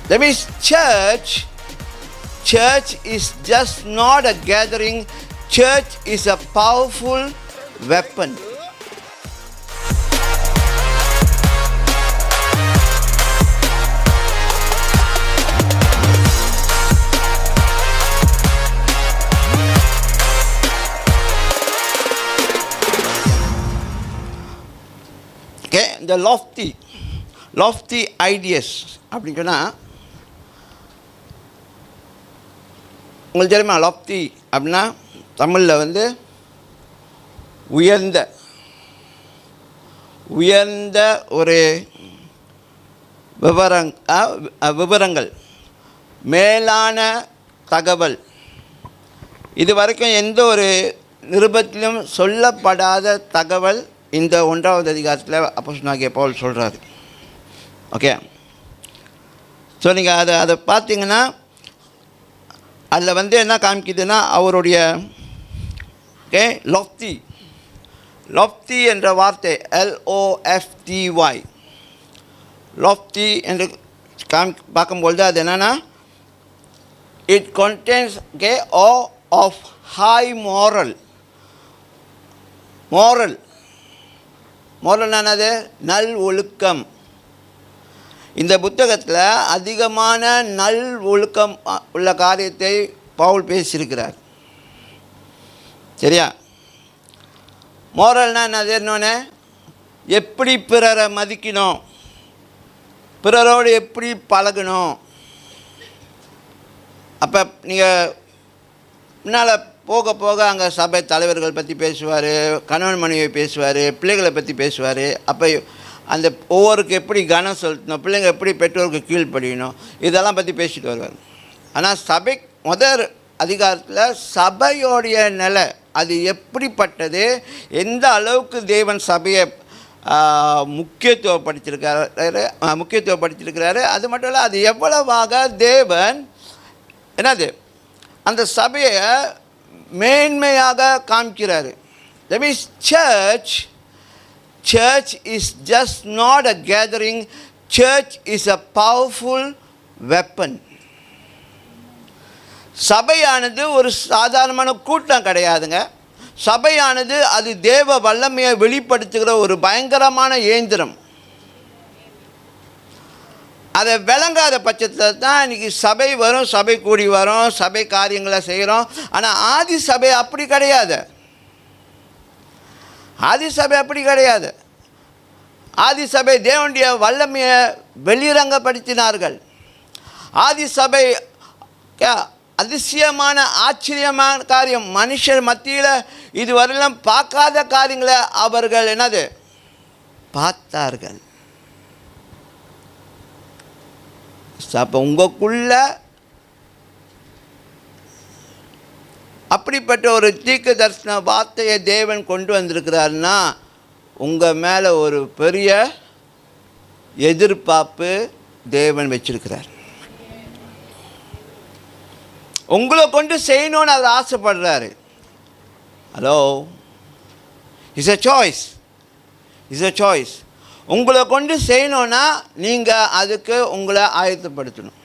That means church is just not a gathering. Church is a powerful weapon. Okay, the lofty ideas அப்படின்னு சொன்னால் உங்களுக்கு தெரியுமா? lofty அப்படின்னா தமிழில் வந்து உயர்ந்த ஒரு விவரங்கள், மேலான தகவல், இது வரைக்கும் எந்த ஒரு நிருபத்திலும் சொல்லப்படாத தகவல் இந்த 1வது அதிகாரத்தில் அப்போஸ்தலனாகிய பவுல் சொல்கிறாரு. ஓகே, ஸோ நீங்கள் அதை பார்த்தீங்கன்னா அதில் வந்து என்ன காமிக்குதுன்னா அவருடைய lofty என்ற வார்த்தை LOFTY lofty என்று பார்க்கும்பொழுது அது என்னென்னா it contains of high moral என்னது? நல் ஒழுக்கம். இந்த புத்தகத்தில் அதிகமான நல் ஒழுக்கம் உள்ள காரியத்தை பவுல் பேசியிருக்கிறார். சரியா? மோரல்னா என்னது? என்னொன்று எப்படி பிறரை மதிக்கணும், பிறரோடு எப்படி பழகணும். அப்போ நீங்கள் முன்னால் போக போக அங்கே சபை தலைவர்கள் பற்றி பேசுவார், கணவன் மனைவியை பேசுவார், பிள்ளைகளை பற்றி பேசுவார். அப்போ அந்த ஒவ்வொருக்கு எப்படி கனம் செலுத்தணும், பிள்ளைங்க எப்படி பெற்றோருக்கு கீழ்ப்படியணும், இதெல்லாம் பற்றி பேசிட்டு வருவார். ஆனால் சபை முதல் அதிகாரத்தில் சபையோடைய நிலை அது எப்படிப்பட்டது, எந்த அளவுக்கு தேவன் சபையை முக்கியத்துவப்படுத்தியிருக்கிறாரு, அது மட்டும் இல்லை அது எவ்வளவாக தேவன் என்னது அந்த சபையை மேன்மையாக காமிக்கிறாரு. That means church is just not a gathering. Church is a powerful weapon. சபையானது ஒரு சாதாரணமான கூட்டம் கிடையாதுங்க. சபையானது அது தேவ வல்லமையை வெளிப்படுத்துகிற ஒரு பயங்கரமான இயந்திரம். அதை விளங்காத பட்சத்தில் தான் இன்றைக்கி சபை வரும், சபை கூடி வரும், சபை காரியங்களை செய்கிறோம். ஆனால் ஆதி சபை அப்படி கிடையாது. ஆதி சபை தேவனுடைய வல்லமையை வெளிரங்கப்படுத்தினார்கள். ஆதி சபை அதிசயமான ஆச்சரியமான காரியம், மனுஷர் மத்தியில் இதுவரையிலும் பார்க்காத காரியங்களை அவர்கள் என்னது பார்த்தார்கள். அப்போ உங்களுக்குள்ள அப்படிப்பட்ட ஒரு தீர்க்க தரிசன வார்த்தையை தேவன் கொண்டு வந்திருக்கிறாருன்னா உங்கள் மேலே ஒரு பெரிய எதிர்பார்ப்பு தேவன் வச்சிருக்கிறார். உங்களை கொண்டு செய்யணும்னு அவர் ஆசைப்படுறாரு. Hello, it's a choice. உங்களை கொண்டு செய்யணுன்னா நீங்கள் அதுக்கு உங்களை ஆயத்தப்படுத்தணும்.